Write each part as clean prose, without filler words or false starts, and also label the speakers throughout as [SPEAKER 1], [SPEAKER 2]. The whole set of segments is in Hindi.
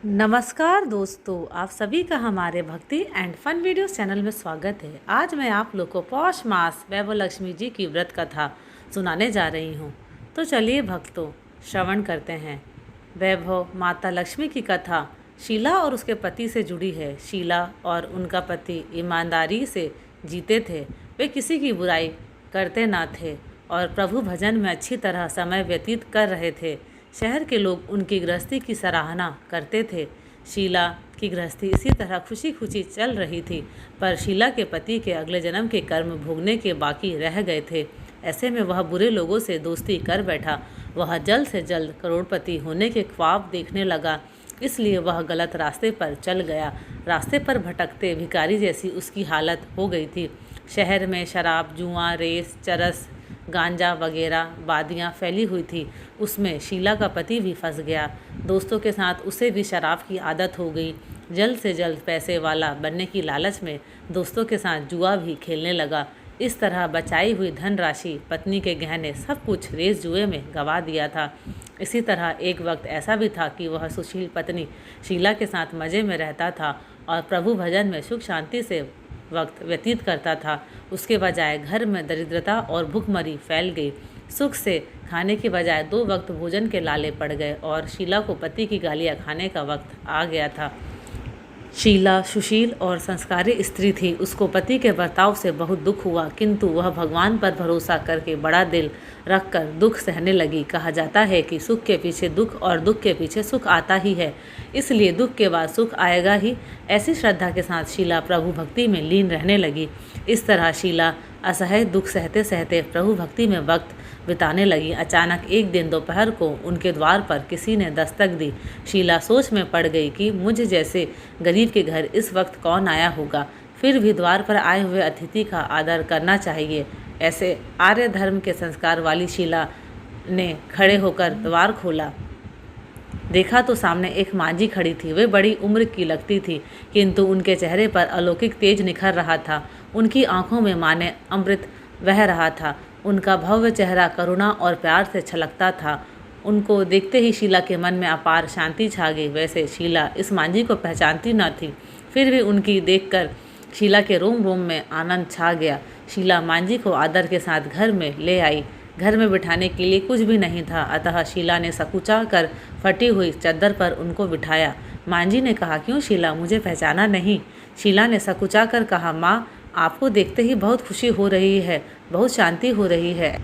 [SPEAKER 1] नमस्कार दोस्तों, आप सभी का हमारे भक्ति एंड फन वीडियोस चैनल में स्वागत है। आज मैं आप लोग को पौष मास वैभव लक्ष्मी जी की व्रत कथा सुनाने जा रही हूँ। तो चलिए भक्तों, श्रवण करते हैं। वैभव माता लक्ष्मी की कथा शीला और उसके पति से जुड़ी है। शीला और उनका पति ईमानदारी से जीते थे। वे किसी की बुराई करते ना थे और प्रभु भजन में अच्छी तरह समय व्यतीत कर रहे थे। शहर के लोग उनकी गृहस्थी की सराहना करते थे। शीला की गृहस्थी इसी तरह खुशी खुशी चल रही थी, पर शीला के पति के अगले जन्म के कर्म भोगने के बाकी रह गए थे। ऐसे में वह बुरे लोगों से दोस्ती कर बैठा। वह जल्द से जल्द करोड़पति होने के ख्वाब देखने लगा, इसलिए वह गलत रास्ते पर चल गया। रास्ते पर भटकते भिखारी जैसी उसकी हालत हो गई थी। शहर में शराब, जुआ, रेस, चरस, गांजा वगैरह बादियाँ फैली हुई थी। उसमें शीला का पति भी फंस गया। दोस्तों के साथ उसे भी शराब की आदत हो गई। जल्द से जल्द पैसे वाला बनने की लालच में दोस्तों के साथ जुआ भी खेलने लगा। इस तरह बचाई हुई धनराशि, पत्नी के गहने, सब कुछ रेस जुए में गंवा दिया था। इसी तरह एक वक्त ऐसा भी था कि वह सुशील पत्नी शीला के साथ मज़े में रहता था और प्रभु भजन में सुख शांति से वक्त व्यतीत करता था। उसके बजाय घर में दरिद्रता और भूखमरी फैल गई। सुख से खाने के बजाय 2 वक्त भोजन के लाले पड़ गए और शीला को पति की गालियाँ खाने का वक्त आ गया था। शीला सुशील और संस्कारी स्त्री थी। उसको पति के बर्ताव से बहुत दुख हुआ, किंतु वह भगवान पर भरोसा करके बड़ा दिल रखकर दुख सहने लगी। कहा जाता है कि सुख के पीछे दुख और दुख के पीछे सुख आता ही है, इसलिए दुख के बाद सुख आएगा ही। ऐसी श्रद्धा के साथ शीला प्रभु भक्ति में लीन रहने लगी। इस तरह शीला असह्य दुख सहते सहते प्रभु भक्ति में वक्त बिताने लगी। अचानक एक दिन दोपहर को उनके द्वार पर किसी ने दस्तक दी। शीला सोच में पड़ गई कि मुझ जैसे गरीब के घर इस वक्त कौन आया होगा। फिर भी द्वार पर आए हुए अतिथि का आदर करना चाहिए। ऐसे आर्य धर्म के संस्कार वाली शीला ने खड़े होकर द्वार खोला। देखा तो सामने एक मांझी खड़ी थी। वे बड़ी उम्र की लगती थी, किंतु उनके चेहरे पर अलौकिक तेज निखर रहा था। उनकी आंखों में माने अमृत बह रहा था। उनका भव्य चेहरा करुणा और प्यार से छलकता था। उनको देखते ही शीला के मन में अपार शांति छा गई। वैसे शीला इस मांझी को पहचानती न थी, फिर भी उनकी देखकर शीला के रोम रोम में आनंद छा गया। शीला मांझी को आदर के साथ घर में ले आई। घर में बिठाने के लिए कुछ भी नहीं था, अतः शीला ने सकुचा कर फटी हुई चद्दर पर उनको बिठाया। मांझी ने कहा, क्यों शीला, मुझे पहचाना नहीं? शीला ने सकुचा कर कहा, माँ, आपको देखते ही बहुत खुशी हो रही है, बहुत शांति हो रही है।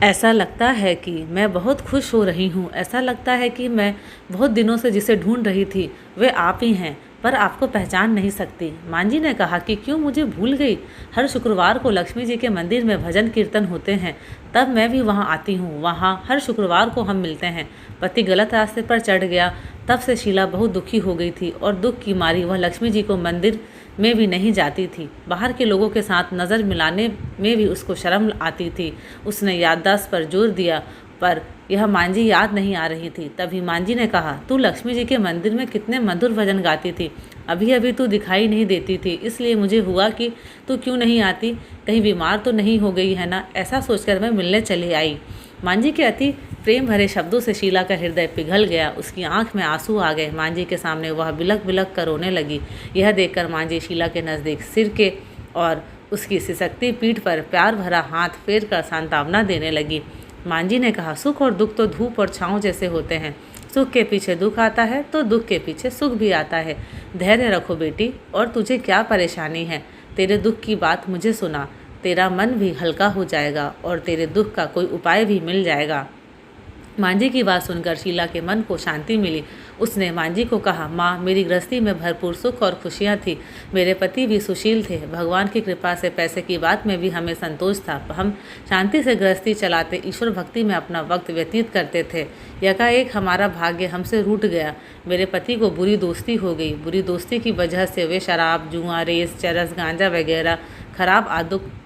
[SPEAKER 1] ऐसा लगता है कि मैं बहुत खुश हो रही हूँ। ऐसा लगता है कि मैं बहुत दिनों से जिसे ढूंढ रही थी वे आप ही हैं, पर आपको पहचान नहीं सकती। मांझी ने कहा कि क्यों, मुझे भूल गई? हर शुक्रवार को लक्ष्मी जी के मंदिर में भजन कीर्तन होते हैं, तब मैं भी वहाँ आती हूँ। वहाँ हर शुक्रवार को हम मिलते हैं। पति गलत रास्ते पर चढ़ गया, तब से शीला बहुत दुखी हो गई थी और दुख की मारी वह लक्ष्मी जी को मंदिर में भी नहीं जाती थी। बाहर के लोगों के साथ नज़र मिलाने में भी उसको शर्म आती थी। उसने याददाश्त पर जोर दिया, पर यह मांझी याद नहीं आ रही थी। तभी मांझी ने कहा, तू लक्ष्मी जी के मंदिर में कितने मधुर भजन गाती थी, अभी अभी तू दिखाई नहीं देती थी, इसलिए मुझे हुआ कि तू क्यों नहीं आती, कहीं बीमार तो नहीं हो गई है ना। ऐसा सोचकर मैं मिलने चली आई। मांझी के अति प्रेम भरे शब्दों से शीला का हृदय पिघल गया। उसकी आंख में आंसू आ गए। मांझी के सामने वह बिलक बिलक कर रोने लगी। यह देखकर मांझी शीला के नज़दीक सिर के और उसकी सिसकती पीठ पर प्यार भरा हाथ फेर कर सांत्वना देने लगी। मांझी ने कहा, सुख और दुख तो धूप और छाँव जैसे होते हैं। सुख के पीछे दुख आता है तो दुख के पीछे सुख भी आता है। धैर्य रखो बेटी, और तुझे क्या परेशानी है? तेरे दुख की बात मुझे सुना, तेरा मन भी हल्का हो जाएगा और तेरे दुख का कोई उपाय भी मिल जाएगा। मांझी की बात सुनकर शीला के मन को शांति मिली। उसने मांझी को कहा, माँ, मेरी गृहस्थी में भरपूर सुख और खुशियाँ थी। मेरे पति भी सुशील थे। भगवान की कृपा से पैसे की बात में भी हमें संतोष था। हम शांति से गृहस्थी चलाते ईश्वर भक्ति में अपना वक्त व्यतीत करते थे। एकाएक हमारा भाग्य हमसे रूठ गया। मेरे पति को बुरी दोस्ती हो गई। बुरी दोस्ती की वजह से वे शराब, जुआ, रेस, चरस, गांजा वगैरह खराब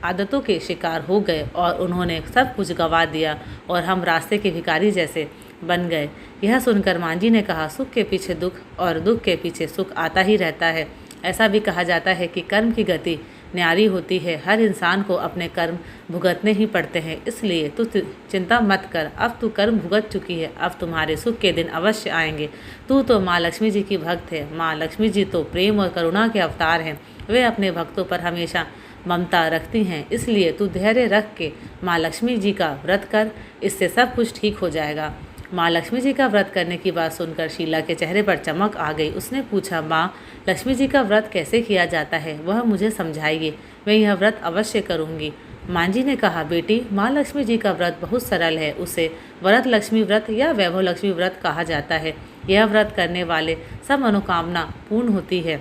[SPEAKER 1] आदतों के शिकार हो गए और उन्होंने सब कुछ गंवा दिया और हम रास्ते के भिखारी जैसे बन गए। यह सुनकर मांझी ने कहा, सुख के पीछे दुख और दुख के पीछे सुख आता ही रहता है। ऐसा भी कहा जाता है कि कर्म की गति न्यारी होती है। हर इंसान को अपने कर्म भुगतने ही पड़ते हैं, इसलिए तू चिंता मत कर। अब तू कर्म भुगत चुकी है, अब तुम्हारे सुख के दिन अवश्य आएंगे। तू तो माँ लक्ष्मी जी की भक्त है। माँ लक्ष्मी जी तो प्रेम और करुणा के अवतार हैं। वे अपने भक्तों पर हमेशा ममता रखती हैं, इसलिए तू धैर्य रख के माँ लक्ष्मी जी का व्रत कर, इससे सब कुछ ठीक हो जाएगा। माँ लक्ष्मी जी का व्रत करने की बात सुनकर शीला के चेहरे पर चमक आ गई। उसने पूछा, माँ लक्ष्मी जी का व्रत कैसे किया जाता है, वह मुझे समझाइए, मैं यह व्रत अवश्य करूँगी। माँ जी ने कहा, बेटी माँ लक्ष्मी जी का व्रत बहुत सरल है। उसे वरद लक्ष्मी व्रत या वैभव लक्ष्मी व्रत कहा जाता है। यह व्रत करने वाले सब मनोकामना पूर्ण होती है,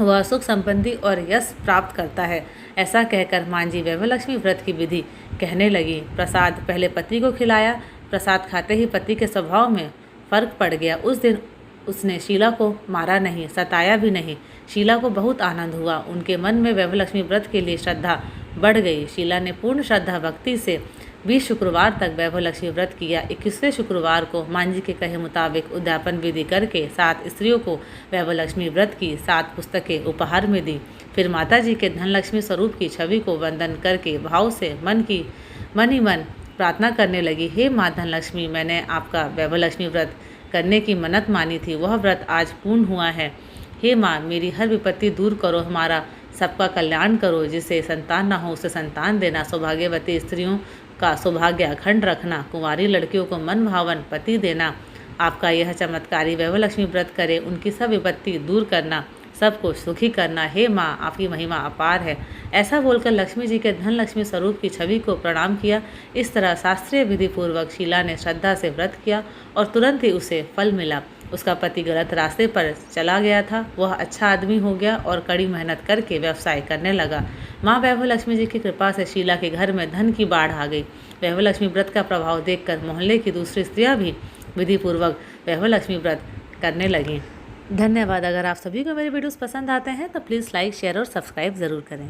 [SPEAKER 1] वह सुख संपत्ति और यश प्राप्त करता है। ऐसा कहकर माँ जी वैभव लक्ष्मी व्रत की विधि कहने लगी। प्रसाद पहले पति को खिलाया। प्रसाद खाते ही पति के स्वभाव में फर्क पड़ गया। उस दिन उसने शीला को मारा नहीं, सताया भी नहीं। शीला को बहुत आनंद हुआ। उनके मन में वैभव लक्ष्मी व्रत के लिए श्रद्धा बढ़ गई। शीला ने पूर्ण श्रद्धा भक्ति से 20 शुक्रवार तक वैभव लक्ष्मी व्रत किया। 21वें शुक्रवार को माँ जी के कहे मुताबिक उद्यापन विधि करके 7 स्त्रियों को वैभव लक्ष्मी व्रत की 7 पुस्तकें उपहार में दी। फिर माता जी के धन लक्ष्मी स्वरूप की छवि को वंदन करके भाव से मन ही मन प्रार्थना करने लगी। हे माँ धन लक्ष्मी, मैंने आपका वैभव लक्ष्मी व्रत करने की मन्नत मानी थी, वह व्रत आज पूर्ण हुआ है। हे माँ, मेरी हर विपत्ति दूर करो, हमारा सबका कल्याण करो। जिसे संतान न हो उसे संतान देना, सौभाग्यवती स्त्रियों का सौभाग्य अखंड रखना, कुंवारी लड़कियों को मन भावन पति देना। आपका यह चमत्कारी वैभव लक्ष्मी व्रत करे, उनकी सब विपत्ति दूर करना, सबको सुखी करना। हे माँ, आपकी महिमा अपार है। ऐसा बोलकर लक्ष्मी जी के धन लक्ष्मी स्वरूप की छवि को प्रणाम किया। इस तरह शास्त्रीय विधि पूर्वक शीला ने श्रद्धा से व्रत किया और तुरंत ही उसे फल मिला। उसका पति गलत रास्ते पर चला गया था, वह अच्छा आदमी हो गया और कड़ी मेहनत करके व्यवसाय करने लगा। माँ वैभव लक्ष्मी जी की कृपा से शीला के घर में धन की बाढ़ आ गई। वैभव लक्ष्मी व्रत का प्रभाव देखकर मोहल्ले की दूसरी स्त्रियाँ भी विधि पूर्वक वैभव लक्ष्मी व्रत करने लगीं। धन्यवाद। अगर आप सभी को मेरे वीडियोस पसंद आते हैं तो प्लीज़ लाइक, शेयर और सब्सक्राइब ज़रूर करें।